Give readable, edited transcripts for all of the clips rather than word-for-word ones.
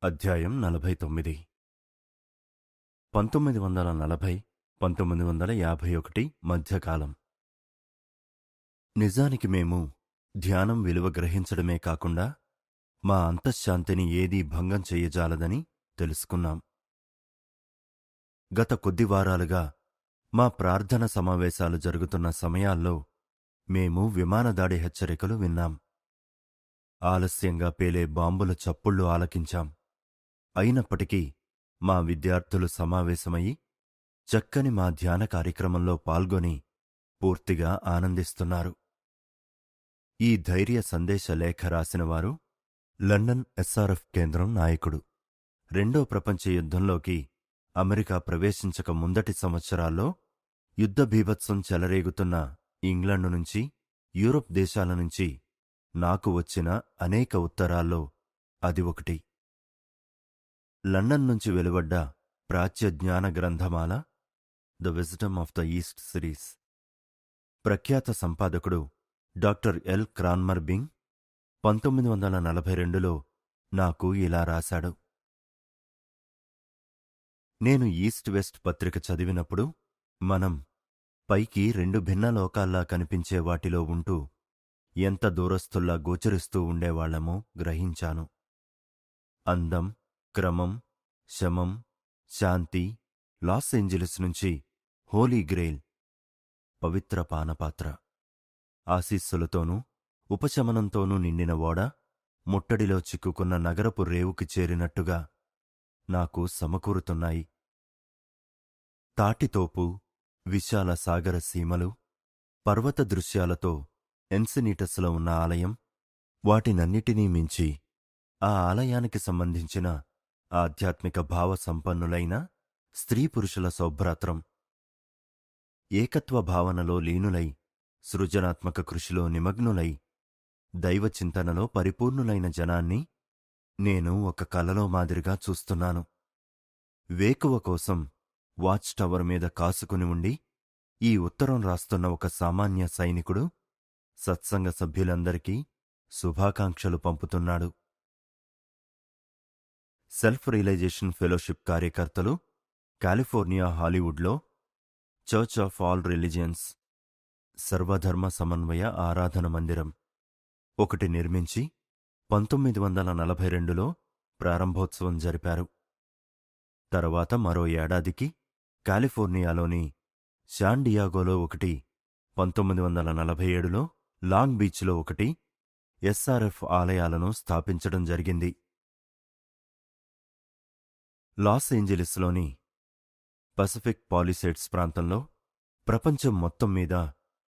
అధ్యాయం 49 1940-1951 మధ్యకాలం. నిజానికి మేము ధ్యానం విలువ గ్రహించడమే కాకుండా మా అంతశ్శాంతిని ఏదీ భంగం చెయ్యజాలదని తెలుసుకున్నాం. గత కొద్ది వారాలుగా మా ప్రార్థన సమావేశాలు జరుగుతున్న సమయాల్లో మేము విమానదాడి హెచ్చరికలు విన్నాం. ఆలస్యంగా పేలే బాంబుల చప్పుళ్ళు ఆలకించాం. అయినప్పటికీ మా విద్యార్థులు సమావేశమయి చక్కని మా ధ్యాన కార్యక్రమంలో పాల్గొని పూర్తిగా ఆనందిస్తున్నారు. ఈ ధైర్య సందేశ లేఖ రాసినవారు లండన్ ఎస్ఆర్ఎఫ్ కేంద్రం నాయకుడు. రెండో ప్రపంచ యుద్ధంలోకి అమెరికా ప్రవేశించక ముందటి సంవత్సరాల్లో యుద్ధ బీభత్సం చెలరేగుతున్న ఇంగ్లండు నుంచి, యూరప్ దేశాల నుంచి నాకు వచ్చిన అనేక ఉత్తరాల్లో అది ఒకటి. లండన్ నుంచి వెలువడ్డ ప్రాచ్య జ్ఞాన Granthamala the wisdom of the east series ప్రఖ్యాత సంపాదకుడు డాక్టర్ ఎల్ క్రాన్మర్ బింగ్ 1942లో నాకు ఇలా రాశాడు. నేను ఈస్ట్ వెస్ట్ పత్రిక చదివినప్పుడు మనం పైకి రెండు భిన్న లోకాల్లా కనిపించే వాటిలో ఉంటూ ఎంత దూరస్తుల్లా గోచరిస్తూ ఉండేవాళ్లమో గ్రహించాను. అందం, క్రమం, శమం, శాంతి, లాస్ ఏంజలిస్ నుంచి హోలీ గ్రెయిల్, పవిత్ర పానపాత్ర, ఆశీస్సులతోనూ ఉపశమనంతోనూ నిండిన ఓడ ముట్టడిలో చిక్కుకున్న నగరపు రేవుకి చేరినట్టుగా నాకు సమకూరుతున్నాయి. తాటితోపు, విశాల సాగర సీమలు, పర్వత దృశ్యాలతో ఎన్సినీటస్లో ఉన్న ఆలయం, వాటినన్నిటినీ మించి ఆ ఆలయానికి సంబంధించిన ఆధ్యాత్మిక భావ సంపన్నులైన స్త్రీ పురుషుల సౌభ్రాత్రం, ఏకత్వ భావనలో లీనులై, సృజనాత్మక కృషిలో నిమగ్నులై, దైవచింతనలో పరిపూర్ణులైన జనాన్ని నేను ఒక కలలో మాదిరిగా చూస్తున్నాను. వేకువ కోసం వాచ్ టవర్ మీద కాసుకుని ఉండి ఈ ఉత్తరం రాస్తున్న ఒక సామాన్య సైనికుడు సత్సంగ సభ్యులందరికీ శుభాకాంక్షలు పంపుతున్నాడు. సెల్ఫ్ రియలైజేషన్ ఫెలోషిప్ కార్యకర్తలు కాలిఫోర్నియా హాలీవుడ్లో చర్చ్ ఆఫ్ ఆల్ రిలిజియన్స్ సర్వధర్మ సమన్వయ ఆరాధన మందిరం ఒకటి నిర్మించి 1942లో ప్రారంభోత్సవం జరిపారు. తర్వాత మరో ఏడాదికి కాలిఫోర్నియాలోని శాన్ డియాగోలో ఒకటి, 1947లో లాంగ్ బీచ్లో ఒకటి ఎస్ఆర్ఎఫ్ ఆలయాలను స్థాపించడం జరిగింది. లాస్ ఏంజలిస్లోని పసిఫిక్ పాలిసేడ్స్ ప్రాంతంలో ప్రపంచం మొత్తం మీద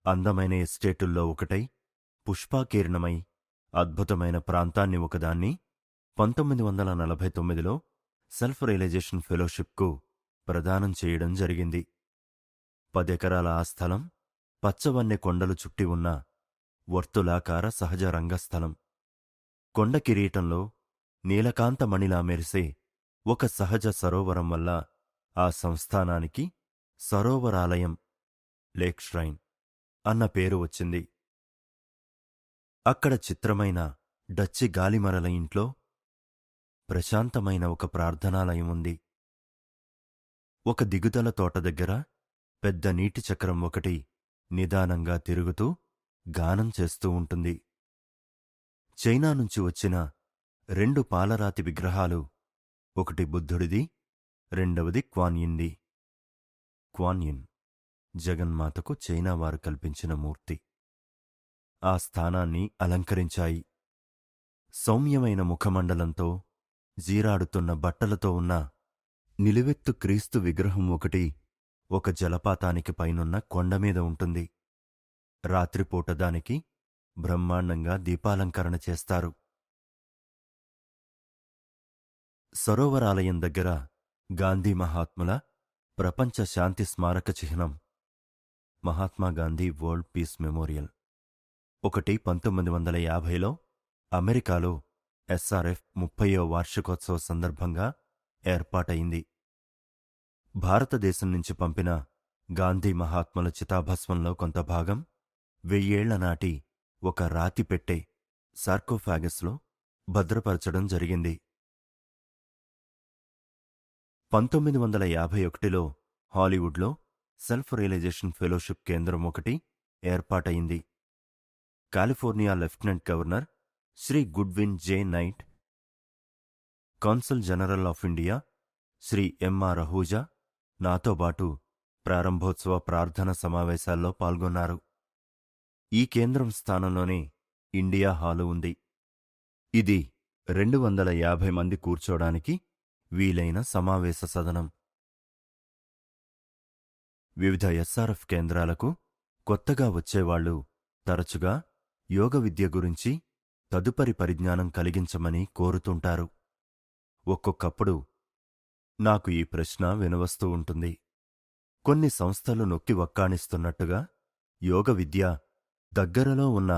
అందమైన ఎస్టేటుల్లో ఒకటై, పుష్పాకీర్ణమై, అద్భుతమైన ప్రాంతాన్ని ఒకదాన్ని 1949లో సెల్ఫ్ రియలైజేషన్ ఫెలోషిప్కు ప్రదానం చేయడం జరిగింది. 10 ఎకరాల ఆ స్థలం పచ్చవన్నె కొండలు చుట్టి ఉన్న వర్తులాకార సహజ రంగస్థలం. కొండ కిరీటంలో నీలకాంతమణిలా మెరిసే ఒక సహజ సరోవరం వల్ల ఆ సంస్థానానికి సరోవరాలయం, లేక్ ష్రైన్ అన్న పేరు వచ్చింది. అక్కడ చిత్రమైన డచ్చి గాలిమరల ఇంట్లో ప్రశాంతమైన ఒక ప్రార్థనాలయం ఉంది. ఒక దిగుదల తోట దగ్గర పెద్ద నీటి చక్రం ఒకటి నిదానంగా తిరుగుతూ గానం చేస్తూ ఉంటుంది. చైనా నుంచి వచ్చిన 2 పాలరాతి విగ్రహాలు, ఒకటి బుద్ధుడిది, రెండవది క్వాన్యిన్ది. క్వాన్యిన్ జగన్మాతకు చైనావారు కల్పించిన మూర్తి. ఆ స్థానాన్ని అలంకరించాయి. సౌమ్యమైన ముఖమండలంతో, జీరాడుతున్న బట్టలతో ఉన్న నిలువెత్తు క్రీస్తు విగ్రహం ఒకటి ఒక జలపాతానికి పైనున్న కొండమీద ఉంటుంది. రాత్రిపూట దానికి బ్రహ్మాండంగా దీపాలంకరణ చేస్తారు. సరోవరాలయం దగ్గర గాంధీ మహాత్ముల ప్రపంచ శాంతి స్మారక చిహ్నం, మహాత్మాగాంధీ వరల్డ్ పీస్ మెమోరియల్ ఒకటి 1950లో అమెరికాలో ఎస్ఆర్ఎఫ్ 30వ వార్షికోత్సవ సందర్భంగా ఏర్పాటయింది. భారతదేశం నుంచి పంపిన గాంధీ మహాత్ముల చితాభస్మంలో కొంత భాగం 1000 ఏళ్ల నాటి ఒక రాతిపెట్టె సార్కోఫాగస్లో భద్రపరచడం జరిగింది. 1951లో హాలీవుడ్లో సెల్ఫ్ రియలైజేషన్ ఫెలోషిప్ కేంద్రం ఒకటి ఏర్పాటయింది. California lieutenant governor Shri Goodwin J Knight, consul general of India Shri M R Ahuja నాతోబాటు ప్రారంభోత్సవ ప్రార్థన సమావేశాల్లో పాల్గొన్నారు. ఈ కేంద్రం స్థానంలోనే ఇండియా హాలు ఉంది. ఇది 250 మంది కూర్చోడానికి వీలైన సమావేశ సదనం. వివిధ ఎస్ఆర్ఎఫ్ కేంద్రాలకు కొత్తగా వచ్చేవాళ్లు తరచుగా యోగ విద్య గురించి తదుపరి పరిజ్ఞానం కలిగించమని కోరుతుంటారు. ఒక్కొక్కప్పుడు నాకు ఈ ప్రశ్న వినవస్తూ ఉంటుంది. కొన్ని సంస్థలు నొక్కి వక్కాణిస్తున్నట్టుగా యోగ విద్య దగ్గరలో ఉన్న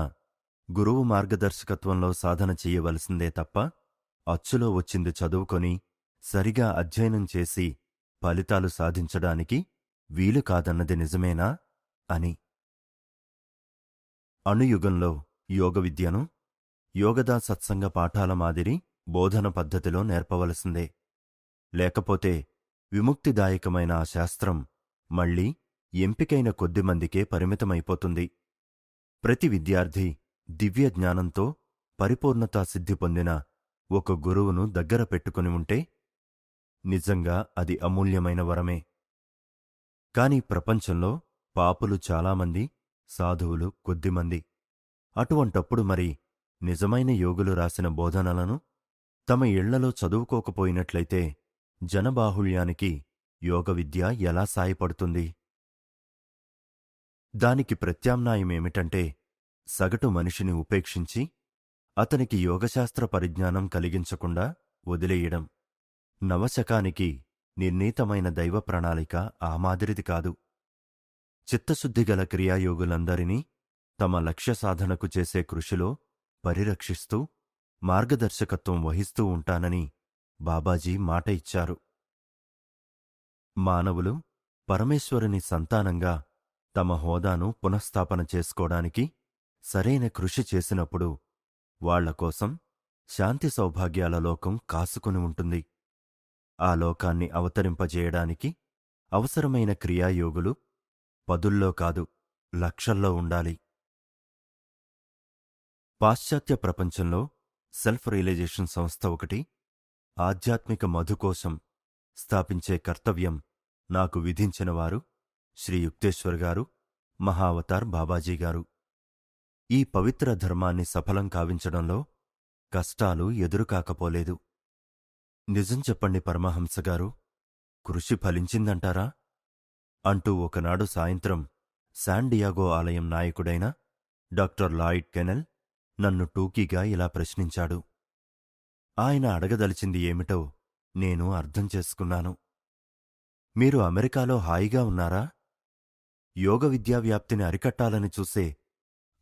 గురువు మార్గదర్శకత్వంలో సాధన చెయ్యవలసిందే తప్ప అచ్చులో వచ్చింది చదువుకొని సరిగా అధ్యయనం చేసి ఫలితాలు సాధించడానికి వీలు కాదన్నది నిజమేనా అని. అణుయుగంలో యోగ విద్యను యోగదా సత్సంగ పాఠాల మాదిరి బోధన పద్ధతిలో నేర్పవలసిందే. లేకపోతే విముక్తిదాయకమైన ఆ శాస్త్రం మళ్లీ ఎంపికైన కొద్దిమందికే పరిమితమైపోతుంది. ప్రతి విద్యార్థి దివ్య జ్ఞానంతో పరిపూర్ణతా సిద్ధి పొందిన ఒక గురువును దగ్గర పెట్టుకుని ఉంటే నిజంగా అది అమూల్యమైన వరమే. కాని ప్రపంచంలో పాపులు చాలామంది, సాధువులు కొద్దిమంది. అటువంటప్పుడు మరి నిజమైన యోగులు రాసిన బోధనలను తమ ఇళ్లలో చదువుకోకపోయినట్లయితే జనబాహుళ్యానికి యోగ విద్య ఎలా సాయపడుతుంది? దానికి ప్రత్యామ్నాయమేమిటంటే సగటు మనిషిని ఉపేక్షించి అతనికి యోగశాస్త్ర పరిజ్ఞానం కలిగించకుండా వదిలేయడం. నవశకానికి నిర్ణీతమైన దైవ ప్రణాళిక ఆ మాదిరిది కాదు. చిత్తశుద్ధిగల క్రియాయోగులందరినీ తమ లక్ష్య సాధనకు చేసే కృషిలో పరిరక్షిస్తూ మార్గదర్శకత్వం వహిస్తూ ఉంటానని బాబాజీ మాట ఇచ్చారు. మానవులు పరమేశ్వరుని సంతానంగా తమ హోదాను పునఃస్థాపన చేసుకోడానికి సరైన కృషి చేసినప్పుడు వాళ్లకోసం శాంతి సౌభాగ్యాల లోకం కాసుకుని ఉంటుంది. ఆ లోకాన్ని అవతరింపజేయడానికి అవసరమైన క్రియాయోగులు పదుల్లో కాదు, లక్షల్లో ఉండాలి. పాశ్చాత్య ప్రపంచంలో సెల్ఫ్ రియలైజేషన్ సంస్థ ఒకటి, ఆధ్యాత్మిక మధు కోసం స్థాపించే కర్తవ్యం నాకు విధించినవారు శ్రీ యుక్తేశ్వర్ గారు, మహావతార్ బాబాజీగారు. ఈ పవిత్ర ధర్మాన్ని సఫలం కావించడంలో కష్టాలు ఎదురుకాకపోలేదు. నిజం చెప్పండి పరమహంసగారు, కృషి ఫలించిందంటారా అంటూ ఒకనాడు సాయంత్రం శాన్ డియాగో ఆలయం నాయకుడైన డాక్టర్ లాయిడ్ కెనెల్ నన్ను టూకీగా ఇలా ప్రశ్నించాడు. ఆయన అడగదలిచింది ఏమిటో నేను అర్థం చేసుకున్నాను. మీరు అమెరికాలో హాయిగా ఉన్నారా? యోగ విద్యా వ్యాప్తిని అరికట్టాలని చూసే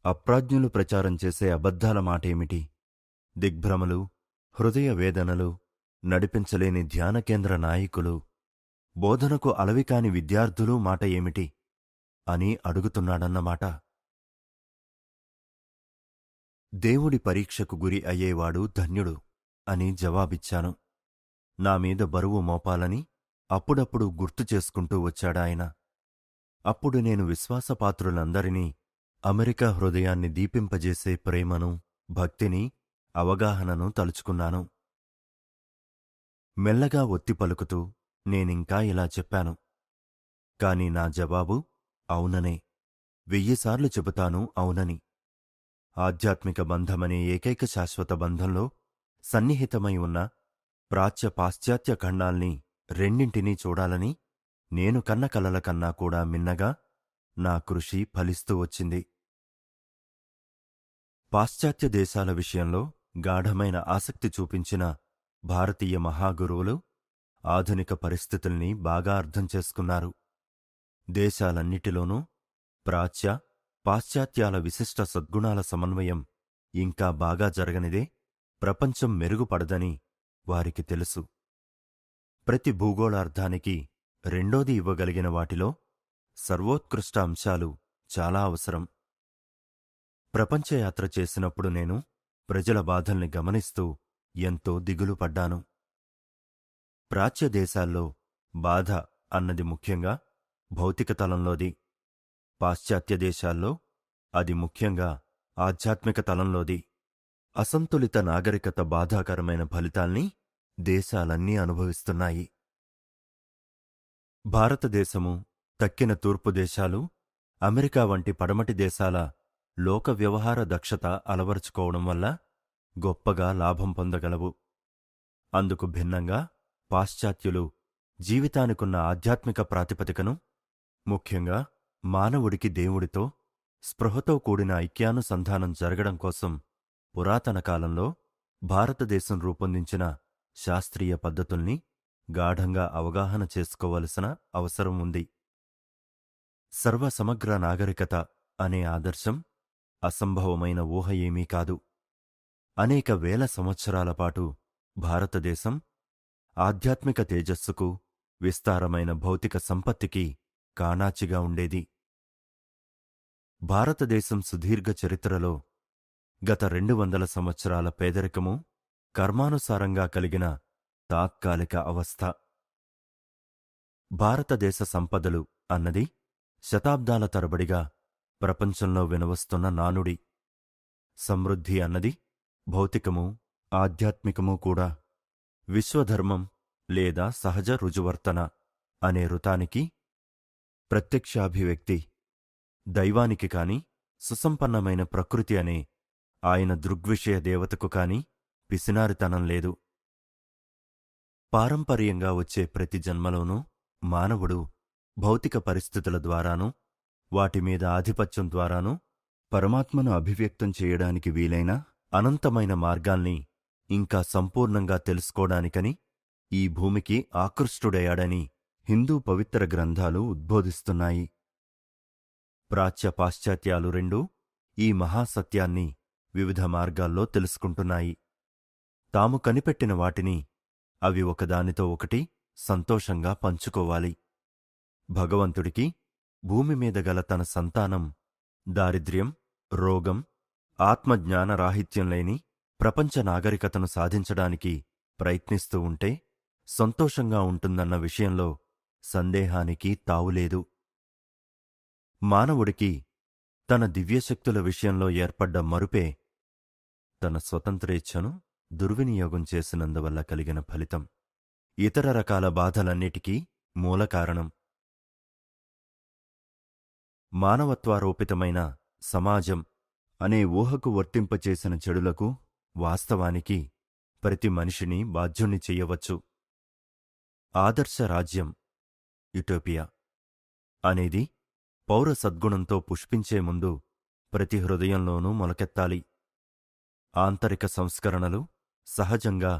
అప్రాజ్ఞులు ప్రచారం చేసే అబద్ధాల మాటేమిటి? దిగ్భ్రమలు, హృదయ వేదనలు, నడిపించలేని ధ్యానకేంద్ర నాయకులు, బోధనకు అలవికాని విద్యార్థులు మాట ఏమిటి అని అడుగుతున్నాడన్నమాట. దేవుడి పరీక్షకు గురి అయ్యేవాడు ధన్యుడు అని జవాబిచ్చాను. నామీద బరువు మోపాలని అప్పుడప్పుడు గుర్తు చేసుకుంటూ వచ్చాడాయన. అప్పుడు నేను విశ్వాసపాత్రులందరినీ అమెరికా హృదయాన్ని దీపింపజేసే ప్రేమను, భక్తిని, అవగాహనను తలుచుకున్నాను. మెల్లగా ఒత్తి పలుకుతూ నేనింకా ఇలా చెప్పాను. కాని నా జవాబు అవుననే. 1000 సార్లు చెబుతాను అవునని. ఆధ్యాత్మిక బంధమనే ఏకైక శాశ్వత బంధంలో సన్నిహితమై ఉన్న ప్రాచ్య పాశ్చాత్య ఖండాల్ని రెండింటినీ చూడాలని నేను కన్న కలల కన్నా కూడా మిన్నగా నా కృషి ఫలిస్తూ వచ్చింది. పాశ్చాత్య దేశాల విషయంలో గాఢమైన ఆసక్తి చూపించిన భారతీయ మహాగురువులు ఆధునిక పరిస్థితుల్ని బాగా అర్థం చేసుకున్నారు. దేశాలన్నిటిలోనూ ప్రాచ్య, పాశ్చాత్యాల విశిష్ట సద్గుణాల సమన్వయం ఇంకా బాగా జరగనిదే ప్రపంచం మెరుగుపడదని వారికి తెలుసు. ప్రతి భూగోళార్థానికి రెండోది ఇవ్వగలిగిన వాటిలో సర్వోత్కృష్ట అంశాలు చాలా అవసరం. ప్రపంచయాత్ర చేసినప్పుడు నేను ప్రజల బాధల్ని గమనిస్తూ ఎంతో దిగులు పడ్డాను. ప్రాచ్య దేశాల్లో బాధ అన్నది ముఖ్యంగా భౌతిక తలంలోది. పాశ్చాత్య దేశాల్లో అది ముఖ్యంగా ఆధ్యాత్మిక తలంలోది. అసంతులిత నాగరికత బాధాకరమైన ఫలితాల్ని దేశాలన్నీ అనుభవిస్తున్నాయి. భారతదేశము, తక్కిన తూర్పు దేశాలు, అమెరికా వంటి పడమటి దేశాల లోక వ్యవహార దక్షత అలవరుచుకోవడం వల్ల గొప్పగా లాభం పొందగలవు. అందుకు భిన్నంగా పాశ్చాత్యులు జీవితానికున్న ఆధ్యాత్మిక ప్రాతిపదికను, ముఖ్యంగా మానవుడికి దేవుడితో స్పృహతో కూడిన ఐక్యానుసంధానం జరగడం కోసం పురాతన కాలంలో భారతదేశం రూపొందించిన శాస్త్రీయ పద్ధతుల్ని గాఢంగా అవగాహన చేసుకోవలసిన అవసరం ఉంది. సర్వసమగ్ర నాగరికత అనే ఆదర్శం అసంభవమైన ఊహ ఏమీ కాదు. అనేక వేల సంవత్సరాల పాటు భారతదేశం ఆధ్యాత్మిక తేజస్సుకు, విస్తారమైన భౌతిక సంపత్తికి కాణాచిగా ఉండేది. భారతదేశం సుదీర్ఘ చరిత్రలో గత 200 సంవత్సరాల పేదరికము కర్మానుసారంగా కలిగిన తాత్కాలిక అవస్థ. భారతదేశ సంపదలు అన్నది శతాబ్దాల తరబడిగా ప్రపంచంలో వినవస్తున్న నానుడి. సమృద్ధి అన్నది భౌతికము, ఆధ్యాత్మికమూ కూడా. విశ్వధర్మం లేదా సహజ రుజువర్తన అనే ఋతానికి ప్రత్యక్షాభివ్యక్తి. దైవానికి కాని, సుసంపన్నమైన ప్రకృతి అనే ఆయన దృగ్విషయ దేవతకు కాని పిసినారితనం లేదు. పారంపర్యంగా వచ్చే ప్రతి జన్మలోనూ మానవుడు భౌతిక పరిస్థితుల ద్వారానూ, వాటిమీద ఆధిపత్యం ద్వారానూ పరమాత్మను అభివ్యక్తం చేయడానికి వీలైన అనంతమైన మార్గాల్ని ఇంకా సంపూర్ణంగా తెలుసుకోడానికని ఈ భూమికి ఆకృష్టుడయ్యాడని హిందూ పవిత్ర గ్రంథాలు ఉద్బోధిస్తున్నాయి. ప్రాచ్య పాశ్చాత్యాలు రెండూ ఈ మహాసత్యాన్ని వివిధ మార్గాల్లో తెలుసుకుంటున్నాయి. తాము కనిపెట్టిన వాటిని అవి ఒకదానితో ఒకటి సంతోషంగా పంచుకోవాలి. భగవంతుడికి భూమిమీద గల తన సంతానం దారిద్ర్యం, రోగం, ఆత్మజ్ఞానరాహిత్యం లేని ప్రపంచ నాగరికతను సాధించడానికి ప్రయత్నిస్తూ ఉంటే సంతోషంగా ఉంటుందన్న విషయంలో సందేహానికి తావులేదు. మానవుడికి తన దివ్యశక్తుల విషయంలో ఏర్పడ్డ మరుపే తన స్వతంత్రేచ్ఛను దుర్వినియోగం చేసినందువల్ల కలిగిన ఫలితం. ఇతర రకాల బాధలన్నిటికీ మూలకారణం. మానవత్వారోపితమైన సమాజం అనే ఊహకు వర్తింపచేసిన చెడులకు వాస్తవానికి ప్రతి మనిషిని బాధ్యుణ్ణి చెయ్యవచ్చు. ఆదర్శ రాజ్యం, యుటోపియా అనేది పౌర సద్గుణంతో పుష్పించే ముందు ప్రతి హృదయంలోనూ మొలకెత్తాలి. ఆంతరిక సంస్కరణలు సహజంగా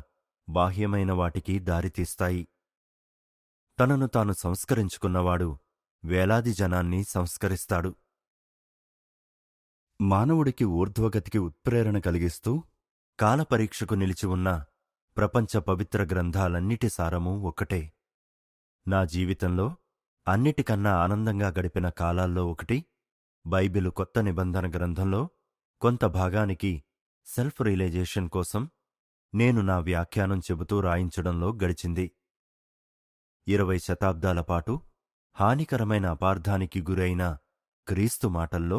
బాహ్యమైన వాటికి దారితీస్తాయి. తనను తాను సంస్కరించుకున్నవాడు వేలాది జనాన్ని సంస్కరిస్తాడు. మానవుడికి ఊర్ధ్వగతికి ఉత్ప్రేరణ కలిగిస్తూ కాలపరీక్షకు నిలిచి ఉన్న ప్రపంచ పవిత్ర గ్రంథాలన్నిటి సారమూ ఒక్కటే. నా జీవితంలో అన్నిటికన్నా ఆనందంగా గడిపిన కాలాల్లో ఒకటి బైబిలు కొత్త నిబంధన గ్రంథంలో కొంత భాగానికి సెల్ఫ్ రియలైజేషన్ కోసం నేను నా వ్యాఖ్యానం చెబుతూ రాయించడంలో గడిచింది. 20 శతాబ్దాల పాటు హానికరమైన అపార్థానికి గురైన క్రీస్తు మాటల్లో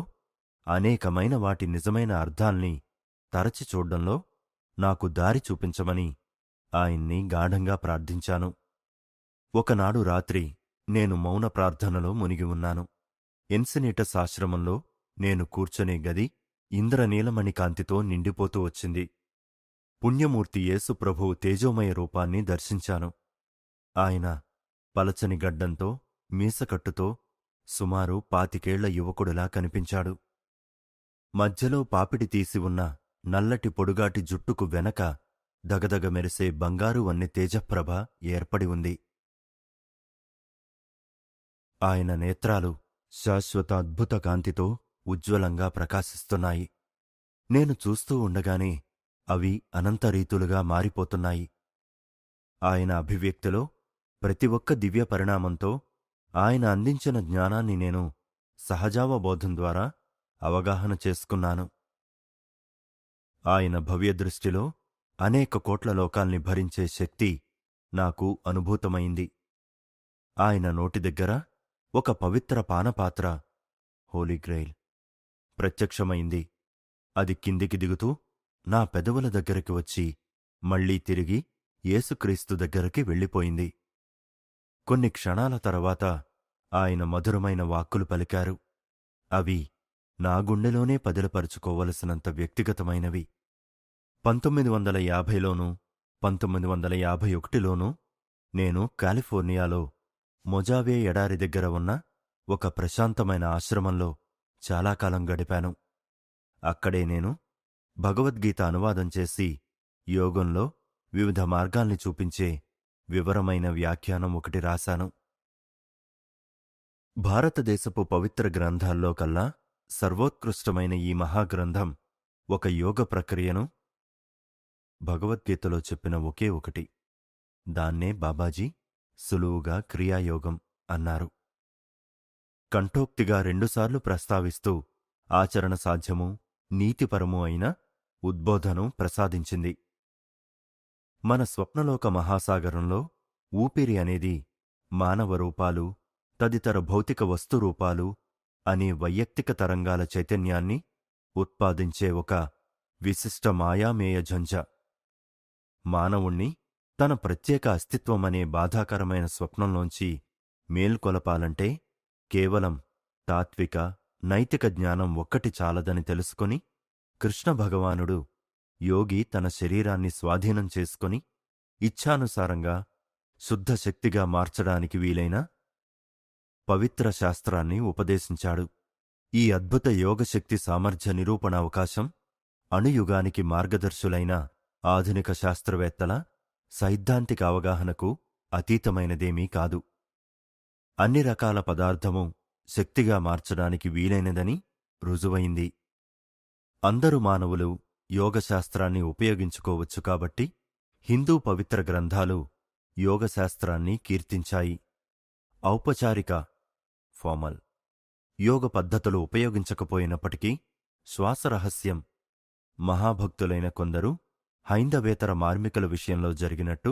అనేకమైన వాటి నిజమైన అర్థాల్ని తరచి చూడ్డంలో నాకు దారి చూపించమని ఆయన్ని గాఢంగా ప్రార్థించాను. ఒకనాడు రాత్రి నేను మౌన ప్రార్థనలో మునిగి ఉన్నాను. ఎన్సినీటస్ ఆశ్రమంలో నేను కూర్చొనే గది ఇంద్రనీలమణి కాంతితో నిండిపోతూ వచ్చింది. పుణ్యమూర్తి యేసు ప్రభువు తేజోమయ రూపాన్ని దర్శించాను. ఆయన పలచని గడ్డంతో, మీసకట్టుతో సుమారు 25 యువకుడిలా కనిపించాడు. మధ్యలో పాపిడి తీసి ఉన్న నల్లటి పొడుగాటి జుట్టుకు వెనక దగదగ మెరిసే బంగారు వన్నె తేజప్రభ ఏర్పడి ఉంది. ఆయన నేత్రాలు శాశ్వత అద్భుత కాంతితో ఉజ్వలంగా ప్రకాశిస్తున్నాయి. నేను చూస్తూ ఉండగానే అవి అనంతరీతులుగా మారిపోతున్నాయి. ఆయన అభివ్యక్తిలో ప్రతి ఒక్క దివ్య పరిణామంతో ఆయన అందించిన జ్ఞానాన్ని నేను సహజావబోధం ద్వారా అవగాహన చేసుకున్నాను. ఆయన భవ్యదృష్టిలో అనేక కోట్ల లోకాల్ని భరించే శక్తి నాకు అనుభూతమైంది. ఆయన నోటి దగ్గర ఒక పవిత్ర పానపాత్ర, హోలీగ్రెయిల్, ప్రత్యక్షమైంది. అది కిందికి దిగుతూ నా పెదవుల దగ్గరికి వచ్చి మళ్లీ తిరిగి యేసుక్రీస్తు దగ్గరికి వెళ్ళిపోయింది. కొన్ని క్షణాల తర్వాత ఆయన మధురమైన వాక్కులు పలికారు. అవి నా గుండెలోనే పదిలపరుచుకోవలసినంత వ్యక్తిగతమైనవి. 1950లోనూ 1951లోనూ నేను కాలిఫోర్నియాలో మొజావే ఎడారి దగ్గర ఉన్న ఒక ప్రశాంతమైన ఆశ్రమంలో చాలా కాలం గడిపాను. అక్కడే నేను భగవద్గీత అనువాదం చేసి యోగంలో వివిధ మార్గాల్ని చూపించే వివరమైన వ్యాఖ్యానం ఒకటి రాశాను. భారతదేశపు పవిత్ర గ్రంథాల్లో కల్లా సర్వోత్కృష్టమైన ఈ మహాగ్రంథం ఒక యోగ ప్రక్రియను భగవద్గీతలో చెప్పిన ఒకే ఒకటి. దాన్నే బాబాజీ సులువుగా క్రియాయోగం అన్నారు. కంఠోక్తిగా రెండుసార్లు ప్రస్తావిస్తూ ఆచరణ సాధ్యమూ నీతిపరమూ అయిన ఉద్బోధను ప్రసాదించింది. మన స్వప్నలోక మహాసాగరంలో ఊపిరి అనేది మానవ రూపాలు, తదితర భౌతిక వస్తురూపాలు అనే వైయక్తిక తరంగాల చైతన్యాన్ని ఉత్పాదించే ఒక విశిష్ట మాయామేయ ఝంఝ. మానవుణ్ణి తన ప్రత్యేక అస్తిత్వమనే బాధాకరమైన స్వప్నంలోంచి మేల్కొలపాలంటే కేవలం తాత్విక, నైతిక జ్ఞానం ఒక్కటి చాలదని తెలుసుకొని కృష్ణ భగవానుడు యోగి తన శరీరాన్ని స్వాధీనం చేసుకొని ఇచ్ఛానుసారంగా శుద్ధశక్తిగా మార్చడానికి వీలైన పవిత్ర శాస్త్రాన్ని ఉపదేశించాడు. ఈ అద్భుత యోగశక్తి సామర్థ్య నిరూపణ అవకాశం అణుయుగానికి మార్గదర్శులైన ఆధునిక శాస్త్రవేత్తల సైద్ధాంతిక అవగాహనకు అతీతమైనదేమీ కాదు. అన్ని రకాల పదార్థము శక్తిగా మార్చడానికి వీలైనదని రుజువైంది. అందరు మానవులు యోగశాస్త్రాన్ని ఉపయోగించుకోవచ్చు కాబట్టి హిందూ పవిత్ర గ్రంథాలు యోగశాస్త్రాన్ని కీర్తించాయి. ఔపచారిక ఫార్మల్ యోగ పద్ధతులు ఉపయోగించకపోయినప్పటికీ శ్వాసరహస్యం మహాభక్తులైన కొందరు హైందవేతర మార్మికుల విషయంలో జరిగినట్టు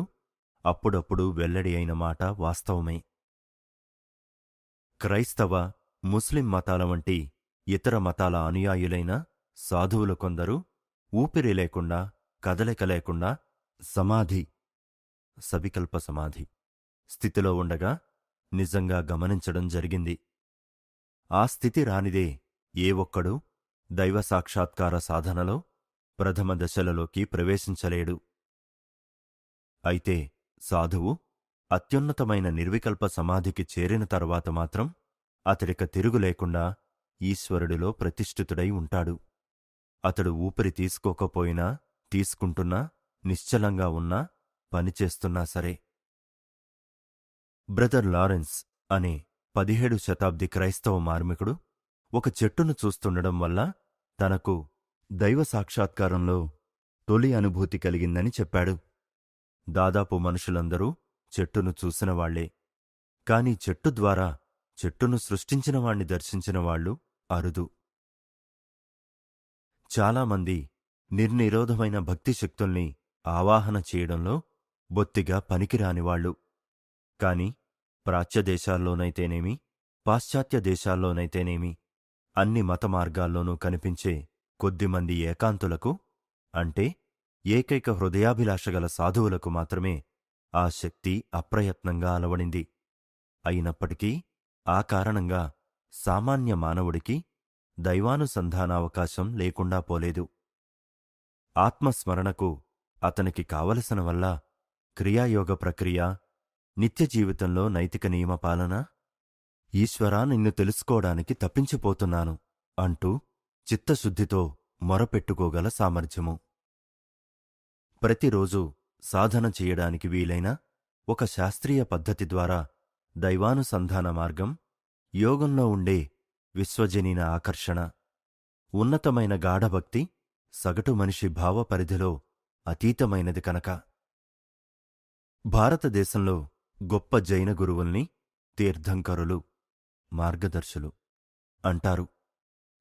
అప్పుడప్పుడు వెల్లడి అయిన మాట వాస్తవమే. క్రైస్తవ, ముస్లిం మతాల వంటి ఇతర మతాల అనుయాయులైన సాధువులు కొందరు ఊపిరి లేకుండా, కదలిక లేకుండా సమాధి, సవికల్ప సమాధి స్థితిలో ఉండగా నిజంగా గమనించడం జరిగింది. ఆ స్థితి రానిదే ఏ ఒక్కడూ దైవసాక్షాత్కార సాధనలో ప్రథమ దశలలోకి ప్రవేశించలేడు. అయితే సాధువు అత్యున్నతమైన నిర్వికల్ప సమాధికి చేరిన తరువాత మాత్రం అతడిక తిరుగులేకుండా ఈశ్వరుడిలో ప్రతిష్ఠితుడై ఉంటాడు. అతడు ఊపిరి తీసుకోకపోయినా, తీసుకుంటున్నా, నిశ్చలంగా ఉన్నా, పనిచేస్తున్నా సరే. బ్రదర్ లారెన్స్ అనే 17వ శతాబ్ది క్రైస్తవ మార్మికుడు ఒక చెట్టును చూస్తుండడం వల్ల తనకు దైవ సాక్షాత్కారంలో తొలి అనుభూతి కలిగిందని చెప్పాడు. దాదాపు మనుషులందరూ చెట్టును చూసినవాళ్లే. కాని చెట్టు ద్వారా చెట్టును సృష్టించినవాణ్ణి దర్శించినవాళ్లు అరుదు. చాలామంది నిర్నిరోధమైన భక్తిశక్తుల్ని ఆవాహన చేయడంలో బొత్తిగా పనికిరానివాళ్లు. కాని ప్రాచ్యదేశాల్లోనైతేనేమి, పాశ్చాత్య దేశాల్లోనైతేనేమి అన్ని మత మార్గాల్లోనూ కనిపించే కొద్దిమంది ఏకాంతులకు, అంటే ఏకైక హృదయాభిలాషగల సాధువులకు మాత్రమే ఆ శక్తి అప్రయత్నంగా అలవడింది. అయినప్పటికీ ఆ కారణంగా సామాన్య మానవుడికి దైవానుసంధానావకాశం లేకుండా పోలేదు. ఆత్మస్మరణకు అతనికి కావలసిన వల్ల క్రియాయోగ ప్రక్రియ, నిత్యజీవితంలో నైతిక నియమపాలన, ఈశ్వరా నిన్ను తెలుసుకోవడానికి తప్పించిపోతున్నాను అంటూ చిత్తశుద్ధితో మొరపెట్టుకోగల సామర్థ్యము. ప్రతిరోజూ సాధన చెయ్యడానికి వీలైన ఒక శాస్త్రీయ పద్ధతి ద్వారా దైవానుసంధాన మార్గం, యోగంలో ఉండే విశ్వజనీన ఆకర్షణ, ఉన్నతమైన గాఢభక్తి సగటు మనిషి భావపరిధిలో అతీతమైనది కనుక. భారతదేశంలో గొప్ప జైన గురువుల్ని తీర్థంకరులు, మార్గదర్శులు అంటారు.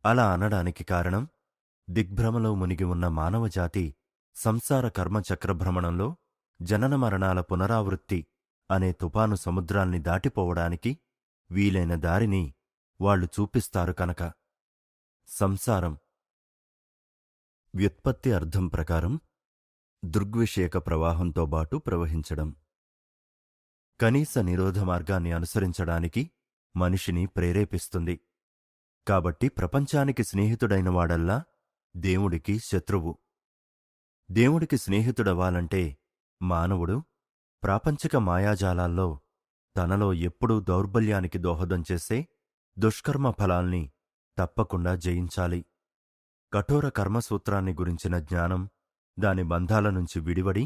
అలా అనడానికి కారణం దిగ్భ్రమలో మునిగి ఉన్న మానవజాతి సంసార కర్మ చక్రభ్రమణంలో జనన మరణాల పునరావృత్తి అనే తుపాను సముద్రాల్ని దాటిపోవడానికి వీలైన దారిని వాళ్ళు చూపిస్తారు కనుక. సంసారం వ్యుత్పత్తి అర్థం ప్రకారం దృగ్విషయక ప్రవాహంతోబాటు ప్రవహించడం. కనీస నిరోధ మార్గాన్ని అనుసరించడానికి మనిషిని ప్రేరేపిస్తుంది. కాబట్టి ప్రపంచానికి స్నేహితుడైనవాడల్లా దేవుడికి శత్రువు. దేవుడికి స్నేహితుడవ్వాలంటే మానవుడు ప్రాపంచిక మాయాజాలాల్లో తనలో ఎప్పుడూ దౌర్బల్యానికి దోహదం చేసే దుష్కర్మ ఫలాల్ని తప్పకుండా జయించాలి. కఠోర కర్మసూత్రాన్ని గురించిన జ్ఞానం దాని బంధాల నుంచి విడివడి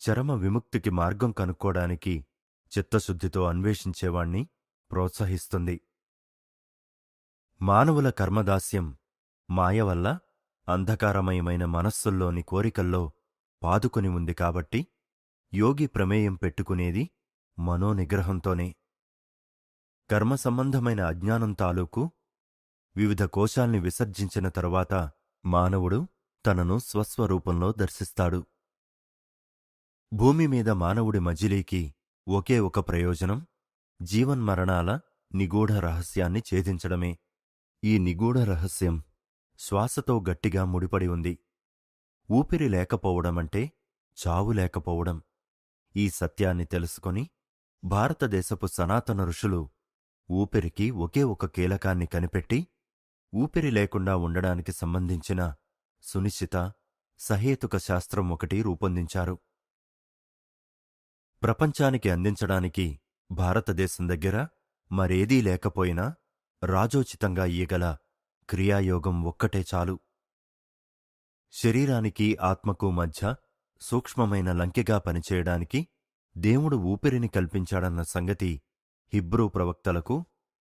చరమ విముక్తికి మార్గం కనుక్కోడానికి చిత్తశుద్ధితో అన్వేషించేవాణ్ణి ప్రోత్సహిస్తుంది. మానవుల కర్మదాస్యం మాయవల్ల అంధకారమయమైన మనస్సుల్లోని కోరికల్లో పాదుకుని ఉంది కాబట్టి యోగి ప్రమేయం పెట్టుకునేది మనోనిగ్రహంతోనే. కర్మ సంబంధమైన అజ్ఞానం తాలూకు వివిధ కోశాల్ని విసర్జించిన తరువాత మానవుడు తనను స్వస్వరూపంలో దర్శిస్తాడు. భూమిమీద మానవుడి మజిలీకి ఒకే ఒక ప్రయోజనం జీవన్మరణాల నిగూఢ రహస్యాన్ని ఛేదించడమే. ఈ నిగూఢ రహస్యం శ్వాసతో గట్టిగా ముడిపడి ఉంది. ఊపిరి లేకపోవడమంటే చావు లేకపోవడం. ఈ సత్యాన్ని తెలుసుకొని భారతదేశపు సనాతన ఋషులు ఊపిరికి ఒకే ఒక కీలకాన్ని కనిపెట్టి ఊపిరి లేకుండా ఉండడానికి సంబంధించిన సునిశ్చిత సహేతుక శాస్త్రం ఒకటి రూపొందించారు. ప్రపంచానికి అందించడానికి భారతదేశం దగ్గర మరేదీ లేకపోయినా రాజోచితంగా ఇయ్యగల క్రియాయోగం ఒక్కటే చాలు. శరీరానికి ఆత్మకు మధ్య సూక్ష్మమైన లంకెగా పనిచేయడానికి దేవుడు ఊపిరిని కల్పించాడన్న సంగతి హిబ్రూ ప్రవక్తలకు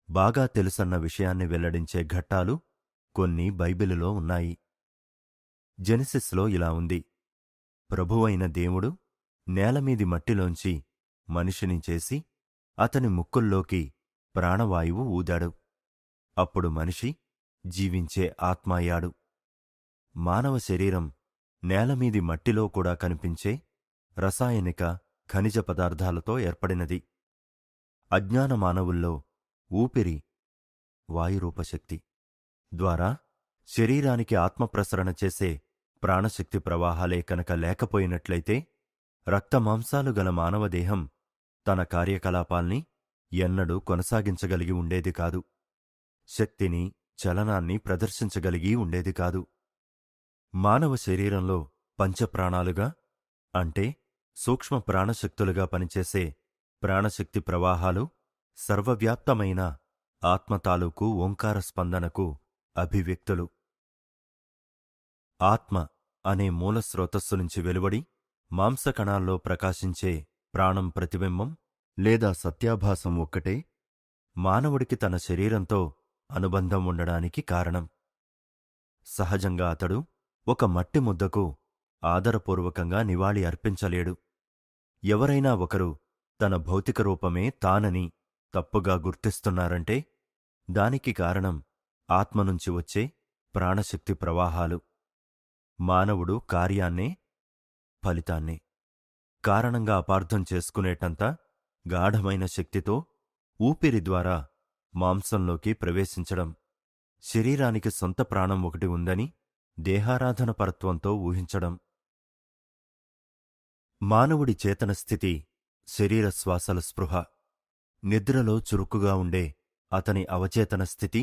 బాగా తెలుసన్న విషయాన్ని వెల్లడించే ఘట్టాలు కొన్ని బైబిలులో ఉన్నాయి. జెనెసిస్లో ఇలా ఉంది: ప్రభువైన దేవుడు నేలమీది మట్టిలోంచి మనిషిని చేసి అతని ముక్కుల్లోకి ప్రాణవాయువు ఊదాడు. అప్పుడు మనిషి జీవించే ఆత్మ అయ్యాడు. మానవ శరీరం నేలమీది మట్టిలో కూడా కనిపించే రసాయనిక ఖనిజ పదార్థాలతో ఏర్పడినది. అజ్ఞాన మానవుల్లో ఊపిరి వాయురూపశక్తి ద్వారా శరీరానికి ఆత్మప్రసరణ చేసే ప్రాణశక్తి ప్రవాహాలే కనుక లేకపోయినట్లయితే రక్తమాంసాలు గల మానవదేహం తన కార్యకలాపాల్ని ఎన్నడూ కొనసాగించగలిగి ఉండేది కాదు. శక్తిని, చలనాన్ని ప్రదర్శించగలిగి ఉండేది కాదు. మానవ శరీరంలో పంచప్రాణాలుగా అంటే సూక్ష్మ ప్రాణశక్తులుగా పనిచేసే ప్రాణశక్తి ప్రవాహాలు సర్వవ్యాప్తమైన ఆత్మతాలూకు ఓంకార స్పందనకు అభివ్యక్తులు. ఆత్మ అనే మూలస్రోతస్సు నుంచి వెలువడి మాంసకణాల్లో ప్రకాశించే ప్రాణం ప్రతిబింబం లేదా సత్యాభాసం ఒక్కటే మానవుడికి తన శరీరంతో అనుబంధం ఉండడానికి కారణం. సహజంగా అతడు ఒక మట్టి ముద్దకు ఆదరపూర్వకంగా నివాళి అర్పించలేడు. ఎవరైనా ఒకరు తన భౌతిక రూపమే తానని తప్పుగా గుర్తిస్తున్నారంటే దానికి కారణం ఆత్మనుంచి వచ్చే ప్రాణశక్తి ప్రవాహాలు. మానవుడు కార్యాన్నే, ఫలితాన్నే కారణంగా అపార్థం చేసుకునేటంత గాఢమైన శక్తితో ఊపిరి ద్వారా మాంసంలోకి ప్రవేశించడం, శరీరానికి సొంత ప్రాణం ఒకటి ఉందని దేహారాధన పరత్వంతో ఊహించడం. మానవుడి చేతనస్థితి శరీర శ్వాసల స్పృహ. నిద్రలో చురుకుగా ఉండే అతని అవచేతన స్థితి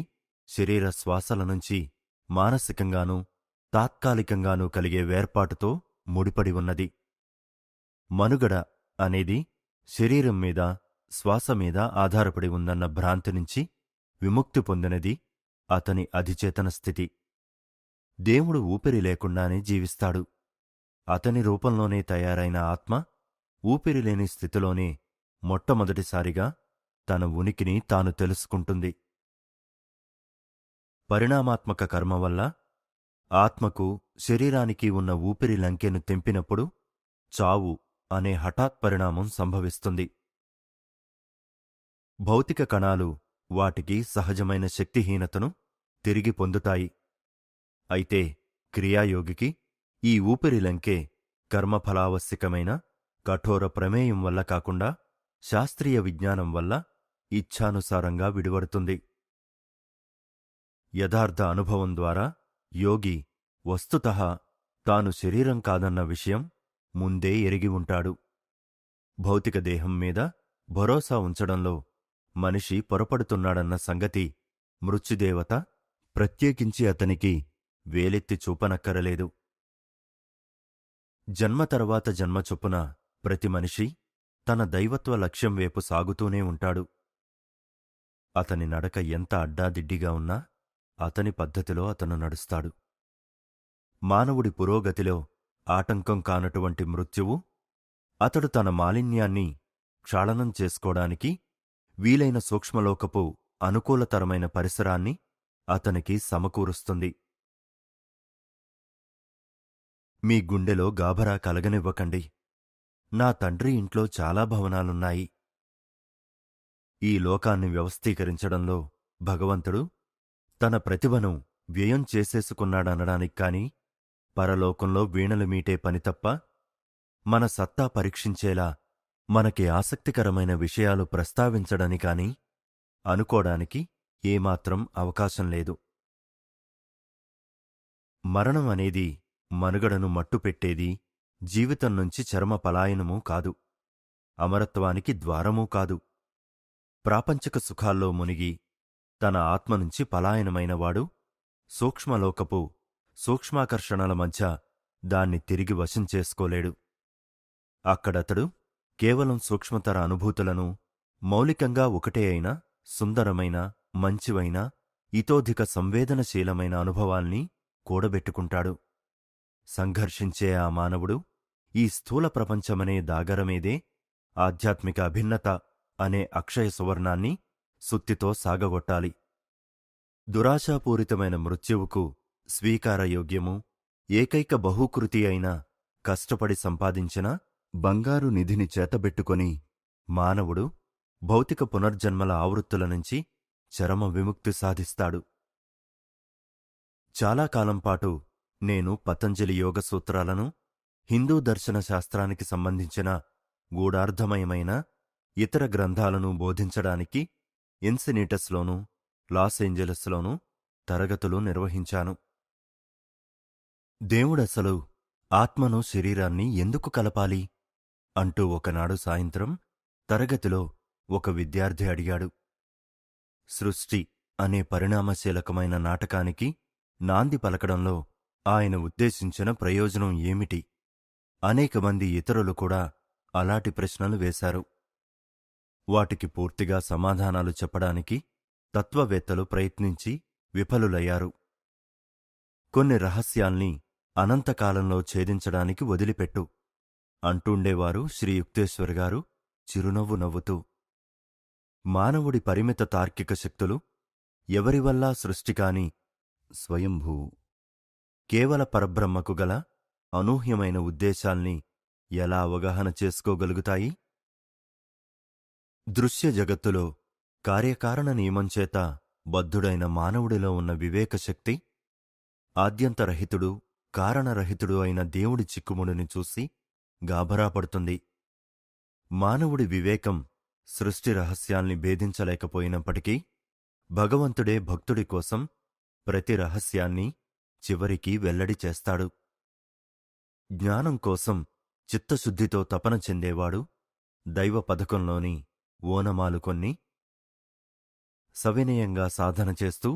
శరీర శ్వాసల నుంచి మానసికంగానూ తాత్కాలికంగానూ కలిగే వేర్పాటుతో ముడిపడి ఉన్నది. మనుగడ అనేది శరీరం మీద, శ్వాస మీద ఆధారపడి ఉందన్న భ్రాంతి నుంచి విముక్తి పొందినది అతని అధిచేతన స్థితి. దేవుడు ఊపిరి లేకుండానే జీవిస్తాడు. అతని రూపంలోనే తయారైన ఆత్మ ఊపిరిలేని స్థితిలోనే మొట్టమొదటిసారిగా తన ఉనికిని తాను తెలుసుకుంటుంది. పరిణామాత్మక కర్మ వల్ల ఆత్మకు, శరీరానికి ఉన్న ఊపిరి లంకెను తెంపినప్పుడు చావు అనే హఠాత్ పరిణామం సంభవిస్తుంది. భౌతిక కణాలు వాటికి సహజమైన శక్తిహీనతను తిరిగి పొందుతాయి. అయితే క్రియాయోగికి ఈ ఊపిరి లంకె కర్మఫలావశ్యకమైన కఠోర ప్రమేయం వల్ల కాకుండా శాస్త్రీయ విజ్ఞానం వల్ల ఇచ్ఛానుసారంగా విడివడుతుంది. యథార్థ అనుభవం ద్వారా యోగి వస్తుతః తాను శరీరం కాదన్న విషయం ముందే ఎరిగి ఉంటాడు. భౌతిక దేహం మీద భరోసా ఉంచడంలో మనిషి పొరపడుతున్నాడన్న సంగతి మృత్యుదేవత ప్రత్యేకించి అతనికి వేలెత్తి చూపనక్కరలేదు. జన్మ తర్వాత జన్మ చొప్పున ప్రతి మనిషి తన దైవత్వ లక్ష్యం వైపు సాగుతూనే ఉంటాడు. అతని నడక ఎంత అడ్డాదిడ్డిగా ఉన్నా అతని పద్ధతిలో అతను నడుస్తాడు. మానవుడి పురోగతిలో ఆటంకం కానటువంటి మృత్యువు అతడు తన మాలిన్యాన్ని క్షాళనం చేసుకోడానికి వీలైన సూక్ష్మలోకపు అనుకూలతరమైన పరిసరాన్ని అతనికి సమకూరుస్తుంది. మీ గుండెలో గాభరా కలగనివ్వకండి. నా తండ్రి ఇంట్లో చాలా భవనాలున్నాయి. ఈ లోకాన్ని వ్యవస్థీకరించడంలో భగవంతుడు తన ప్రతిభను వ్యయం చేసేసుకున్నాడనడానికి కాని, పరలోకంలో వీణలు మీటే పని తప్ప మన సత్తా పరీక్షించేలా మనకి ఆసక్తికరమైన విషయాలు ప్రస్తావించడని కాని అనుకోడానికి ఏమాత్రం అవకాశం లేదు. మరణం అనేది మనుగడను మట్టుపెట్టేది, జీవితం నుంచి చర్మ పలాయనమూ కాదు, అమరత్వానికి ద్వారమూ కాదు. ప్రాపంచిక సుఖాల్లో మునిగి తన ఆత్మనుంచి పలాయనమైనవాడు సూక్ష్మలోకపు సూక్ష్మాకర్షణల మధ్య దాన్ని తిరిగి వశం చేసుకోలేడు. అక్కడతడు కేవలం సూక్ష్మతర అనుభూతులను, మౌలికంగా ఒకటే అయిన సుందరమైన, మంచివైన, ఇతోధిక సంవేదనశీలమైన అనుభవాల్ని కూడబెట్టుకుంటాడు. సంఘర్షించే ఆ మానవుడు ఈ స్థూల ప్రపంచమనే దాగరమేదే ఆధ్యాత్మిక అభిన్నత అనే అక్షయ సువర్ణాన్ని సుత్తితో సాగగొట్టాలి. దురాశాపూరితమైన మృత్యువుకు స్వీకారయోగ్యము, ఏకైక బహూకృతి అయిన కష్టపడి సంపాదించిన బంగారు నిధిని చేతబెట్టుకొని మానవుడు భౌతిక పునర్జన్మల ఆవృత్తుల నుంచి చరమ విముక్తి సాధిస్తాడు. చాలా కాలంపాటు నేను పతంజలి యోగ సూత్రాలను, హిందూ దర్శన శాస్త్రానికి సంబంధించిన గూఢార్థమయమైన ఇతర గ్రంథాలను బోధించడానికి ఎన్సినీటస్లోనూ, లాస్ ఏంజలస్లోనూ తరగతులు నిర్వహించాను. దేవుడసలు ఆత్మను శరీరాన్ని ఎందుకు కలపాలి అంటూ ఒకనాడు సాయంత్రం తరగతిలో ఒక విద్యార్థి అడిగాడు. సృష్టి అనే పరిణామశీలకమైన నాటకానికి నాంది పలకడంలో ఆయన ఉద్దేశించిన ప్రయోజనం ఏమిటి? అనేకమంది ఇతరులు కూడా అలాంటి ప్రశ్నలు వేశారు. వాటికి పూర్తిగా సమాధానాలు చెప్పడానికి తత్వవేత్తలు ప్రయత్నించి విఫలులయ్యారు. కొన్ని రహస్యాల్ని అనంతకాలంలో ఛేదించడానికి వదిలిపెట్టు అంటూండేవారు శ్రీ యుక్తేశ్వర్ చిరునవ్వు నవ్వుతూ. మానవుడి పరిమిత తార్కిక శక్తులు ఎవరివల్లా సృష్టికాని స్వయంభూ కేవల పరబ్రహ్మకు గల అనూహ్యమైన ఉద్దేశాల్ని ఎలా అవగాహన చేసుకోగలుగుతాయి? దృశ్య జగత్తులో కార్యకారణ నియమంచేత బద్ధుడైన మానవుడిలో ఉన్న వివేకశక్తి ఆద్యంతరహితుడు, కారణరహితుడు అయిన దేవుడి చిక్కుముడిని చూసి గాభరాపడుతుంది. మానవుడి వివేకం సృష్టి రహస్యాల్ని భేదించలేకపోయినప్పటికీ భగవంతుడే భక్తుడి కోసం ప్రతి రహస్యాన్ని చివరికి వెల్లడి చేస్తాడు. జ్ఞానం కోసం చిత్తశుద్ధితో తపన చెందేవాడు దైవ పథకంలోని ఓనమాలు కొన్ని సవినయంగా సాధన చేస్తూ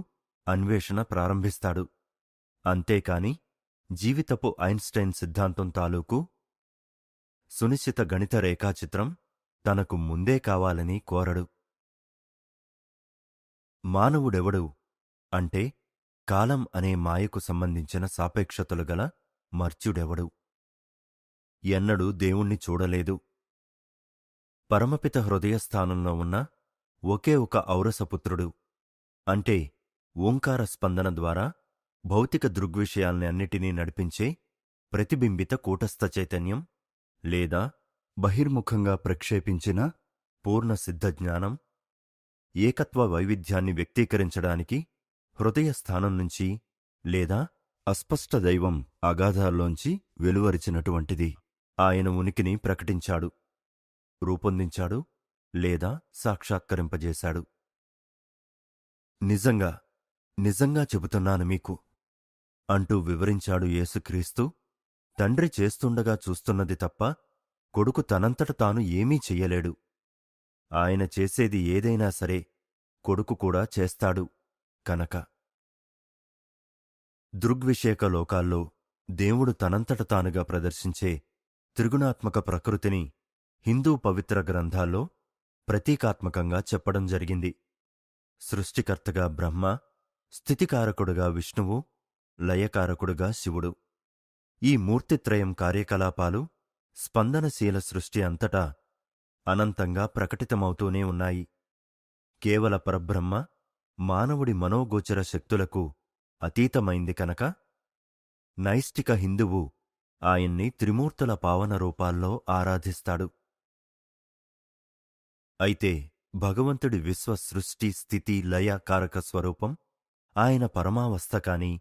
అన్వేషణ ప్రారంభిస్తాడు. అంతేకాని జీవితపు ఐన్స్టైన్ సిద్ధాంతం తాలూకు సునిశ్చిత గణిత రేఖాచిత్రం తనకు ముందే కావాలని కోరడు. మానవుడెవడు అంటే కాలం అనే మాయకు సంబంధించిన సాపేక్షతలు గల మర్త్యుడెవడు? ఎన్నడూ దేవుణ్ణి చూడలేదు. పరమపిత హృదయస్థానంలో ఉన్న ఒకే ఒక ఔరసపుత్రుడు అంటే ఓంకార స్పందన ద్వారా భౌతిక దృగ్విషయాల్ని అన్నిటినీ నడిపించే ప్రతిబింబిత కూటస్థ చైతన్యం లేదా బహిర్ముఖంగా ప్రక్షేపించిన పూర్ణ సిద్ధజ్ఞానం ఏకత్వ వైవిధ్యాన్ని వ్యక్తీకరించడానికి హృదయస్థానం నుంచి లేదా అస్పష్ట దైవం అగాధాల్లోంచి వెలువరిచినటువంటిది. ఆయన ఉనికిని ప్రకటించాడు, రూపొందించాడు, లేదా సాక్షాత్కరింపజేశాడు. నిజంగా నిజంగా చెబుతున్నాను మీకు అంటూ వివరించాడు యేసుక్రీస్తు. తండ్రి చేస్తుండగా చూస్తున్నది తప్ప కొడుకు తనంతట తాను ఏమీ చెయ్యలేడు. ఆయన చేసేది ఏదైనా సరే కొడుకు కూడా చేస్తాడు కనుక. దృగ్విషేక లోకాల్లో దేవుడు తనంతట తానుగా ప్రదర్శించే త్రిగుణాత్మక ప్రకృతిని హిందూ పవిత్ర గ్రంథాల్లో ప్రతీకాత్మకంగా చెప్పడం జరిగింది. సృష్టికర్తగా బ్రహ్మ, స్థితికారకుడుగా విష్ణువు, లయకారకుడుగా శివుడు. ఈ మూర్తిత్రయం కార్యకలాపాలు స్పందనశీల సృష్టి అంతటా అనంతంగా ప్రకటితమవుతూనే ఉన్నాయి. కేవల పరబ్రహ్మ మానవుడి మనోగోచర శక్తులకు అతీతమైంది కనుక నైష్టిక హిందువు ఆయన్ని త్రిమూర్తుల పావన రూపాల్లో ఆరాధిస్తాడు. అయితే భగవంతుడి విశ్వ సృష్టి స్థితి లయ కారక స్వరూపం ఆయన పరమావస్థ కాని,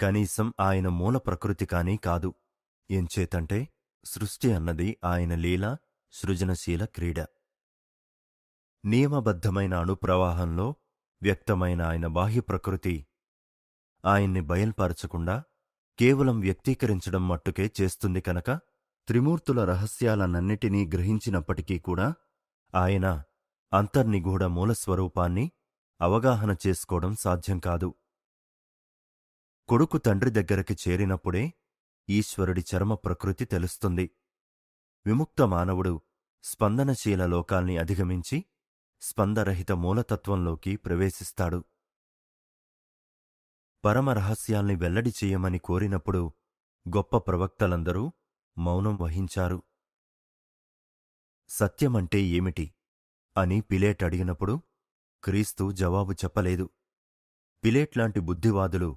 కనీసం ఆయన మూల ప్రకృతి కాని కాదు. ఎంచేతంటే సృష్టి అన్నది ఆయన లీల, సృజనశీల క్రీడ. నియమబద్ధమైన అణుప్రవాహంలో వ్యక్తమైన ఆయన బాహ్య ప్రకృతి ఆయన్ని బయల్పరచకుండా కేవలం వ్యక్తీకరించడం మట్టుకే చేస్తుంది కనుక త్రిమూర్తుల రహస్యాలనన్నిటినీ గ్రహించినప్పటికీ కూడా ఆయన అంతర్నిగూఢ మూలస్వరూపాన్ని అవగాహన చేసుకోవడం సాధ్యం కాదు. కొడుకు తండ్రి దగ్గరికి చేరినప్పుడే ఈశ్వరుడి చరమ ప్రకృతి తెలుస్తుంది. విముక్త మానవుడు స్పందనశీల లోకాల్ని అధిగమించి స్పందరహిత మూలతత్వంలోకి ప్రవేశిస్తాడు. పరమరహస్యాల్ని వెల్లడి చెయ్యమని కోరినప్పుడు గొప్ప ప్రవక్తలందరూ మౌనం వహించారు. సత్యమంటే ఏమిటి అని పిలేట్ అడిగినప్పుడు క్రీస్తు జవాబు చెప్పలేదు. పిలేట్లాంటి బుద్ధివాదులు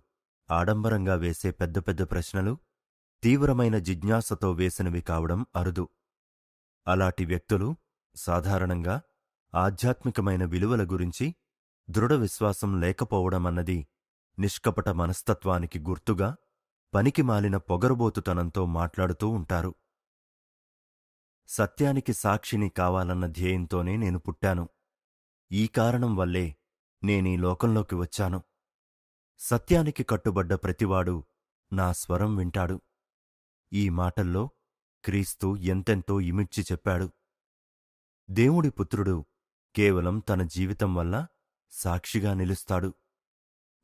ఆడంబరంగా వేసే పెద్ద పెద్ద ప్రశ్నలు తీవ్రమైన జిజ్ఞాసతో వేసినవి కావడం అరుదు. అలాంటి వ్యక్తులు సాధారణంగా ఆధ్యాత్మికమైన విలువల గురించి దృఢ విశ్వాసం లేకపోవడమన్నది నిష్కపట మనస్తత్వానికి గుర్తుగా పనికిమాలిన పొగరుబోతుతనంతో మాట్లాడుతూ ఉంటారు. సత్యానికి సాక్షిని కావాలన్న ధ్యేయంతోనే నేను పుట్టాను. ఈ కారణం వల్లే నేనీ లోకంలోకి వచ్చాను. సత్యానికి కట్టుబడ్డ ప్రతివాడు నా స్వరం వింటాడు. ఈ మాటల్లో క్రీస్తు ఎంతెంతో ఇమిడ్చి చెప్పాడు. దేవుడి పుత్రుడు కేవలం తన జీవితం వల్ల సాక్షిగా నిలుస్తాడు.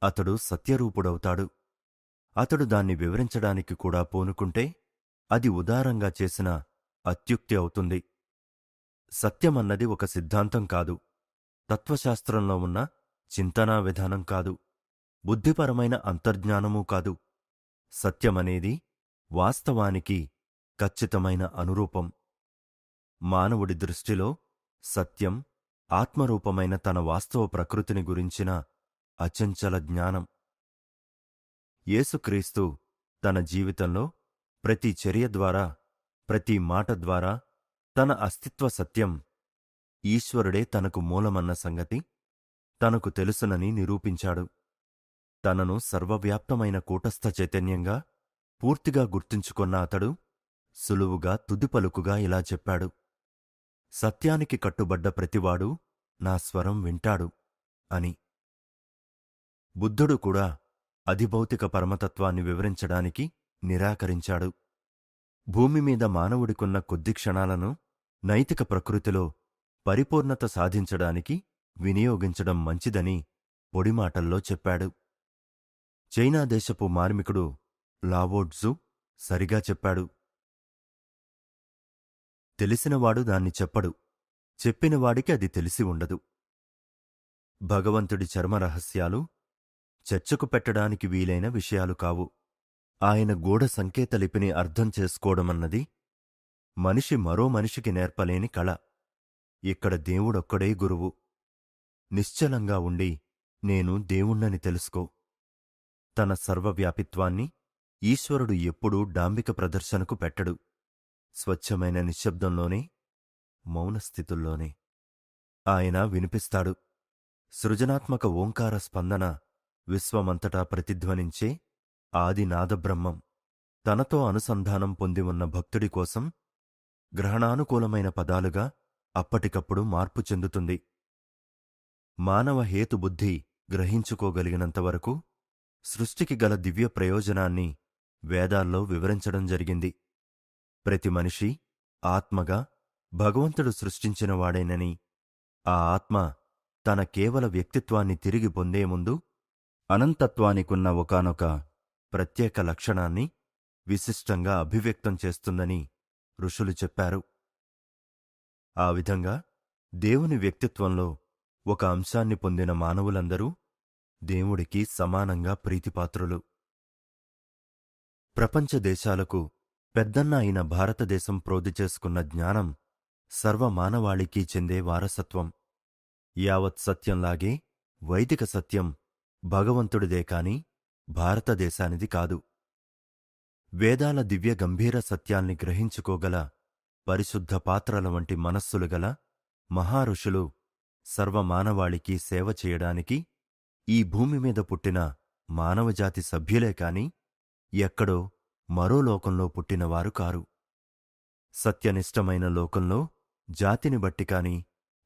అతడు సత్యరూపుడవుతాడు. అతడు దాన్ని వివరించడానికి కూడా పూనుకుంటే అది ఉదారంగా చేసిన అత్యుక్తి అవుతుంది. సత్యమన్నది ఒక సిద్ధాంతం కాదు, తత్వశాస్త్రంలో ఉన్న చింతనా విధానం కాదు, బుద్ధిపరమైన అంతర్జ్ఞానమూ కాదు. సత్యమనేది వాస్తవానికి ఖచ్చితమైన అనురూపం. మానవుడి దృష్టిలో సత్యం ఆత్మరూపమైన తన వాస్తవ ప్రకృతిని గురించిన అచంచల జ్ఞానం. యేసుక్రీస్తు తన జీవితంలో ప్రతి చర్య ద్వారా, ప్రతి మాట ద్వారా తన అస్తిత్వ సత్యం ఈశ్వరుడే తనకు మూలమన్న సంగతి తనకు తెలుసునని నిరూపించాడు. తనను సర్వవ్యాప్తమైన కూటస్థ చైతన్యంగా పూర్తిగా గుర్తుంచుకొన్న అతడు సులువుగా తుదిపలుకుగా ఇలా చెప్పాడు: సత్యానికి కట్టుబడ్డ ప్రతివాడు నా స్వరం వింటాడు అని. బుద్ధుడు కూడా అధిభౌతిక పరమతత్వాన్ని వివరించడానికి నిరాకరించాడు. భూమిమీద మానవుడికున్న కొద్ది క్షణాలను నైతిక ప్రకృతిలో పరిపూర్ణత సాధించడానికి వినియోగించడం మంచిదని పొడిమాటల్లో చెప్పాడు. చైనా దేశపు మార్మికుడు లావోట్జు సరిగా చెప్పాడు: తెలిసినవాడు దాన్ని చెప్పడు, చెప్పినవాడికి అది తెలిసి ఉండదు. భగవంతుడి చర్మరహస్యాలు చర్చకు పెట్టడానికి వీలైన విషయాలు కావు. ఆయన గూఢ సంకేతలిపిని అర్థం చేసుకోవడమన్నది మనిషి మరో మనిషికి నేర్పలేని కళ. ఇక్కడ దేవుడొక్కడే గురువు. నిశ్చలంగా ఉండి నేను దేవుణ్ణని తెలుసుకో. తన సర్వవ్యాపిత్వాన్ని ఈశ్వరుడు ఎప్పుడూ డాంబిక ప్రదర్శనకు పెట్టడు. స్వచ్ఛమైన నిశ్శబ్దంలోనే, మౌనస్థితుల్లోనే ఆయన వినిపిస్తాడు. సృజనాత్మక ఓంకార స్పందన విశ్వమంతటా ప్రతిధ్వనించే ఆది నాదబ్రహ్మం తనతో అనుసంధానం పొంది ఉన్న భక్తుడి కోసం గ్రహణానుకూలమైన పదాలుగా అప్పటికప్పుడు మార్పు చెందుతుంది. మానవ హేతుబుద్ధి గ్రహించుకోగలిగినంతవరకు సృష్టికి గల దివ్య ప్రయోజనాన్ని వేదాల్లో వివరించడం జరిగింది. ప్రతి మనిషి ఆత్మగా భగవంతుడు సృష్టించినవాడేనని, ఆ ఆత్మ తన కేవల వ్యక్తిత్వాన్ని తిరిగి పొందే ముందు అనంతత్వానికున్న ఒకానొక ప్రత్యేక లక్షణాన్ని విశిష్టంగా అభివ్యక్తం చేస్తుందని ఋషులు చెప్పారు. ఆ విధంగా దేవుని వ్యక్తిత్వంలో ఒక అంశాన్ని పొందిన మానవులందరూ దేవుడికి సమానంగా ప్రీతిపాత్రులు. ప్రపంచ దేశాలకు పెద్దన్న అయిన భారతదేశం ప్రోది చేసుకున్న జ్ఞానం సర్వమానవాళికీ చెందే వారసత్వం. యావత్ సత్యంలాగే వైదిక సత్యం భగవంతుడిదే కాని భారతదేశానిది కాదు. వేదాల దివ్య గంభీర సత్యాల్ని గ్రహించుకోగల పరిశుద్ధ పాత్రల వంటి మనస్సులు గల మహారుషులు సర్వమానవాళికి సేవ చేయడానికి ఈ భూమిమీద పుట్టిన మానవజాతి సభ్యులే కాని ఎక్కడో మరో లోకంలో పుట్టినవారు కారు. సత్యనిష్టమైన లోకంలో జాతిని బట్టి కాని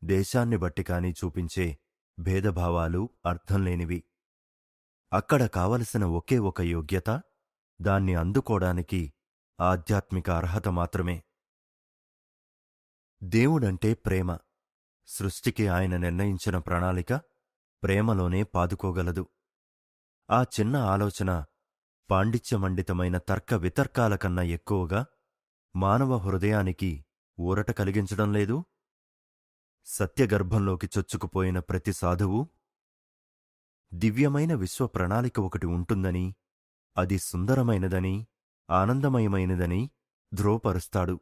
దేశాన్ని బట్టి కాని చూపించే భేదభావాలు అర్థంలేనివి. అక్కడ కావలసిన ఒకే ఒక యోగ్యత, దాన్ని అందుకోడానికి ఆధ్యాత్మిక అర్హత మాత్రమే. దేవుడంటే ప్రేమ. సృష్టికి ఆయన నిర్ణయించిన ప్రణాళిక ప్రేమలోనే పాదుకోగలదు. ఆ చిన్న ఆలోచన పాండిత్యమండితమైన తర్క వితర్కాల కన్నా ఎక్కువగా మానవ హృదయానికి ఊరట కలిగించడం లేదు. సత్యగర్భంలోకి చొచ్చుకుపోయిన ప్రతి సాధువు దివ్యమైన విశ్వ ప్రణాళిక ఒకటి ఉంటుందని, అది సుందరమైనదని, ఆనందమయమైనదని ధ్రువపరుస్తాడు.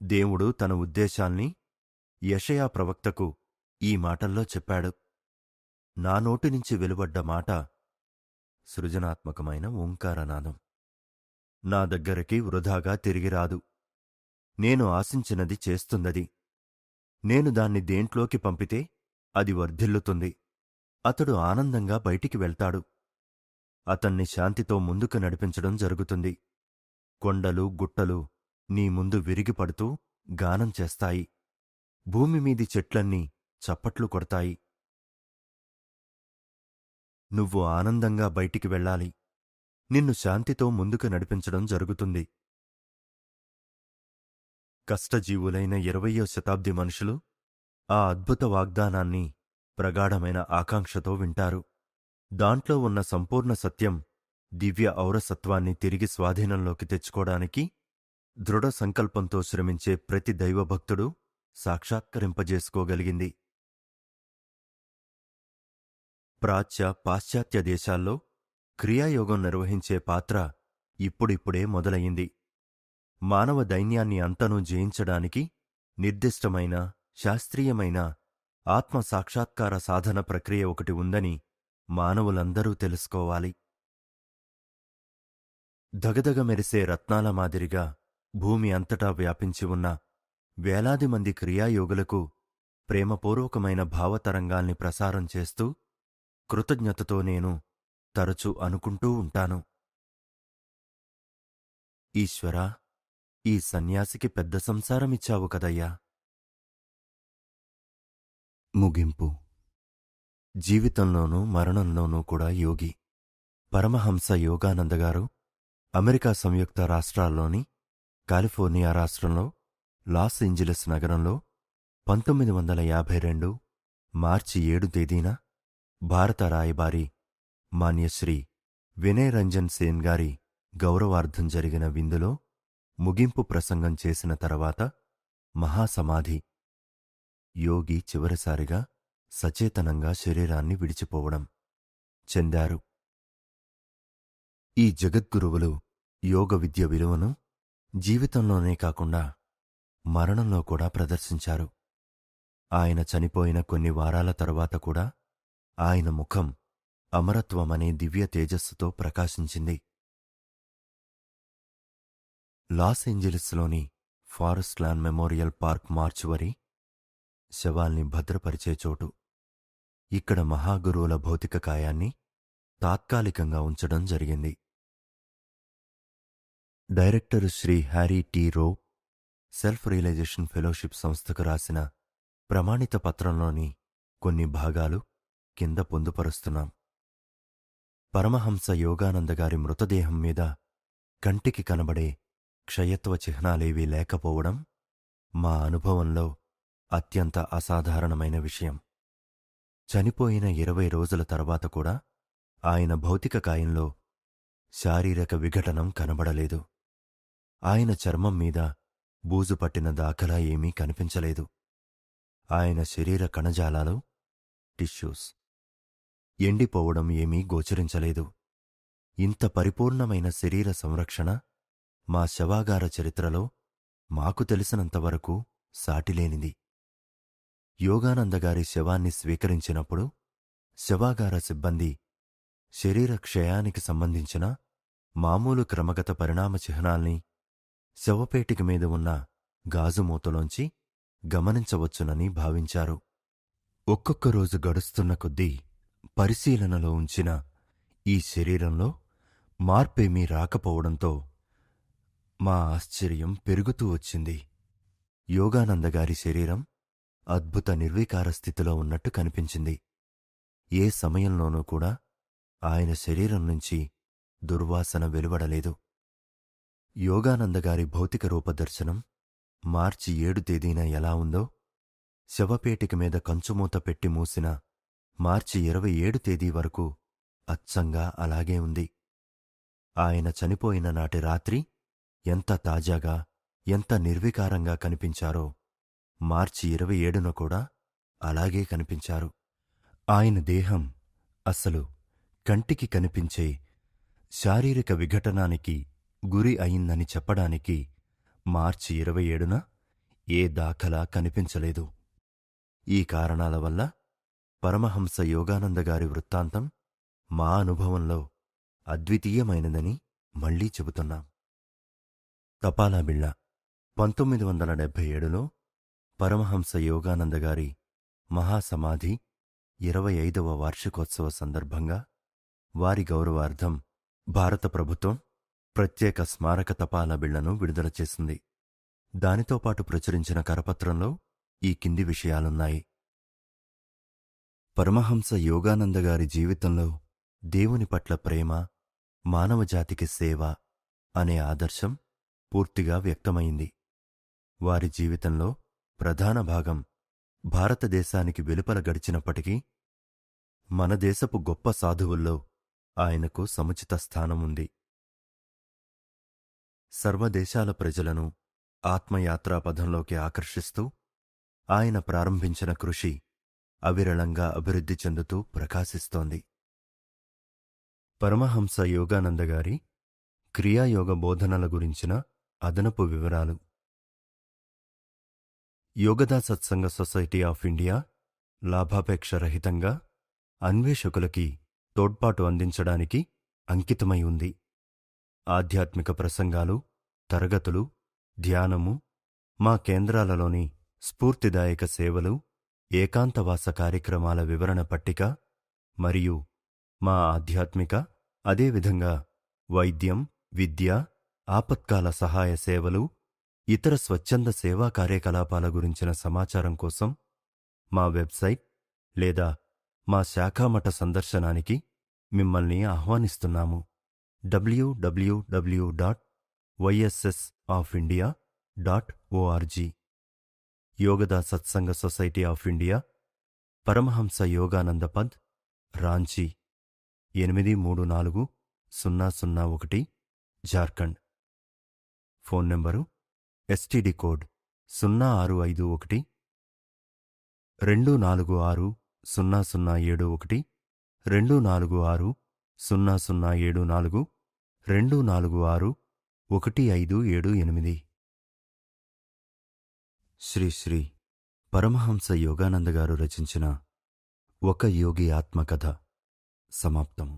దేవుడు తన ఉద్దేశాల్ని యెషయా ప్రవక్తకు ఈ మాటల్లో చెప్పాడు. నా నోటినుంచి వెలువడ్డ మాట సృజనాత్మకమైన ఓంకారనాదం. నా దగ్గరికి వృధాగా తిరిగిరాదు. నేను ఆశించినది చేస్తుందది. నేను దాన్ని దేంట్లోకి పంపితే అది వర్ధిల్లుతుంది. అతడు ఆనందంగా బయటికి వెళ్తాడు. అతన్ని శాంతితో ముందుకు నడిపించడం జరుగుతుంది. కొండలు గుట్టలు నీ ముందు విరిగిపడుతూ గానం చేస్తాయి. భూమిమీది చెట్లన్నీ చప్పట్లు కొడతాయి. నువ్వు ఆనందంగా బయటికి వెళ్ళాలి. నిన్ను శాంతితో ముందుకు నడిపించడం జరుగుతుంది. కష్టజీవులైన 20వ శతాబ్ది మనుషులు ఆ అద్భుత వాగ్దానాన్ని ప్రగాఢమైన ఆకాంక్షతో వింటారు. దాంట్లో ఉన్న సంపూర్ణ సత్యం దివ్య ఔరసత్వాన్ని తిరిగి స్వాధీనంలోకి తెచ్చుకోడానికి దృఢ సంకల్పంతో శ్రమించే ప్రతి దైవభక్తుడు సాక్షాత్కరింపజేసుకోగలిగింది. ప్రాచ్య పాశ్చాత్య దేశాల్లో క్రియాయోగం నిర్వహించే పాత్ర ఇప్పుడిప్పుడే మొదలయింది. మానవ దైన్యాన్ని అంతనూ జయించడానికి నిర్దిష్టమైన శాస్త్రీయమైన ఆత్మసాక్షాత్కార సాధన ప్రక్రియ ఒకటి ఉందని మానవులందరూ తెలుసుకోవాలి. దగదగ మెరిసే రత్నాల మాదిరిగా భూమి అంతటా వ్యాపించి ఉన్న వేలాది మంది క్రియాయోగులకు ప్రేమపూర్వకమైన భావతరంగాల్ని ప్రసారం చేస్తూ కృతజ్ఞతతో నేను తరచూ అనుకుంటూ ఉంటాను. ఈశ్వరా, ఈ సన్యాసికి పెద్ద సంసారమిచ్చావు కదయ్యా. ముగింపు. జీవితంలోనూ మరణంలోనూ కూడా యోగి. పరమహంస యోగానందగారు అమెరికా సంయుక్త రాష్ట్రాల్లోని కాలిఫోర్నియా రాష్ట్రంలో లాస్ ఏంజెలిస్ నగరంలో 1952 మార్చి 7 తేదీన భారత రాయబారి మాన్యశ్రీ వినయ్ రంజన్ సేన్ గారి గౌరవార్థం జరిగిన విందులో ముగింపు ప్రసంగం చేసిన తర్వాత మహాసమాధి. యోగి చివరిసారిగా సచేతనంగా శరీరాన్ని విడిచిపోవడం చెందారు. ఈ జగద్గురువులు యోగ విద్య విలువను జీవితంలోనే కాకుండా మరణంలో కూడా ప్రదర్శించారు. ఆయన చనిపోయిన కొన్ని వారాల తరువాత కూడా ఆయన ముఖం అమరత్వమనే దివ్య తేజస్సుతో ప్రకాశించింది. లాస్ ఏంజెలిస్లోని forest lawn memorial park mortuary శవాల్ని భద్రపరిచే చోటు. ఇక్కడ మహాగురువుల భౌతిక కాయాన్ని తాత్కాలికంగా ఉంచడం జరిగింది. Director Shri Harry T Rowe, self realisation fellowship సంస్థకు రాసిన ప్రమాణిత పత్రంలోని కొన్ని భాగాలు కింద పొందుపరుస్తున్నాం. పరమహంస యోగానందగారి మృతదేహం మీద కంటికి కనబడే క్షయత్వ చిహ్నాలేవీ లేకపోవడం మా అనుభవంలో అత్యంత అసాధారణమైన విషయం. చనిపోయిన 20 రోజుల తర్వాత కూడా ఆయన భౌతిక కాయంలో శారీరక విఘటనం కనబడలేదు. ఆయన చర్మం మీద బూజు పట్టిన దాఖలా ఏమీ కనిపించలేదు. ఆయన శరీర కణజాలాలు టిష్యూస్ ఎండిపోవడం ఏమీ గోచరించలేదు. ఇంత పరిపూర్ణమైన శరీర సంరక్షణ మా శవాగార చరిత్రలో మాకు తెలిసినంతవరకు సాటిలేనిది. యోగానందగారి శవాన్ని స్వీకరించినప్పుడు శవాగార సిబ్బంది శరీర క్షయానికి సంబంధించిన మామూలు క్రమగత పరిణామ చిహ్నాల్ని శవపేటిక మీద ఉన్న గాజుమూతలోంచి గమనించవచ్చునని భావించారు. ఒక్కొక్క రోజు గడుస్తున్న కొద్దీ పరిశీలనలో ఉంచిన ఈ శరీరంలో మార్పేమీ రాకపోవడంతో మా ఆశ్చర్యం పెరుగుతూ వచ్చింది. యోగానందగారి శరీరం అద్భుత నిర్వికార స్థితిలో ఉన్నట్టు కనిపించింది. ఏ సమయంలోనూ కూడా ఆయన శరీరం నుంచి దుర్వాసన వెలువడలేదు. యోగానందగారి భౌతిక రూపదర్శనం మార్చి 7 తేదీన ఎలా ఉందో శవపేటిక మీద కంచుమూత పెట్టి మూసిన మార్చి 27 తేదీ వరకు అచ్చంగా అలాగే ఉంది. ఆయన చనిపోయిన నాటి రాత్రి ఎంత తాజాగా, ఎంత నిర్వికారంగా కనిపించారో మార్చి 27న కూడా అలాగే కనిపించారు. ఆయన దేహం అసలు కంటికి కనిపించే శారీరక విఘటనానికి గురి అయిందని చెప్పడానికి మార్చి 27న ఏ దాఖలా కనిపించలేదు. ఈ కారణాల వల్ల పరమహంస యోగానందగారి వృత్తాంతం మా అనుభవంలో అద్వితీయమైనదని మళ్లీ చెబుతున్నాం. తపాలా బిళ్ళ 1977లో పరమహంస యోగానందగారి మహాసమాధి 25వ వార్షికోత్సవ సందర్భంగా వారి గౌరవార్థం భారత ప్రభుత్వం ప్రత్యేక స్మారక తపాలా బిళ్లను విడుదల చేసింది. దానితో పాటు ప్రచురించిన కరపత్రంలో ఈ కింది విషయాలున్నాయి. పరమహంస యోగానందగారి జీవితంలో దేవుని పట్ల ప్రేమ, మానవజాతికి సేవ అనే ఆదర్శం పూర్తిగా వ్యక్తమైంది. వారి జీవితంలో ప్రధాన భాగం భారతదేశానికి వెలుపల గడిచినప్పటికీ మన దేశపు గొప్ప సాధువుల్లో ఆయనకు సముచిత స్థానముంది. సర్వదేశాల ప్రజలను ఆత్మయాత్రా పథంలోకి ఆకర్షిస్తూ ఆయన ప్రారంభించిన కృషి అవిరళంగా అభివృద్ధి చెందుతూ ప్రకాశిస్తోంది. పరమహంస యోగానందగారి క్రియాయోగ బోధనల గురించిన అదనపు వివరాలు. Yogoda Satsanga society of India లాభాపేక్షరహితంగా అన్వేషకులకి తోడ్పాటు అందించడానికి అంకితమై ఉంది. ఆధ్యాత్మిక ప్రసంగాలు, తరగతులు, ధ్యానము, మా కేంద్రాలలోని స్ఫూర్తిదాయక సేవలు, ఏకాంతవాస కార్యక్రమాల వివరణ పట్టిక మరియు మా ఆధ్యాత్మిక, అదేవిధంగా వైద్యం, విద్య, ఆపత్కాల సహాయ సేవలు, ఇతర స్వచ్ఛంద సేవా కార్యకలాపాల గురించిన సమాచారం కోసం మా వెబ్సైట్ లేదా మా శాఖామఠ సందర్శనానికి మిమ్మల్ని ఆహ్వానిస్తున్నాము. www.yssofindia.org. Yogoda Satsanga society of India, Paramahansa Yogananda path, Ranchi 834001, Jharkhand. Phone number STD code 0651 246 0071, 246 0074, 246 1578. Shri Shri Paramahansa యోగానందగారు రచించిన ఒక యోగి ఆత్మకథ సమాప్తము.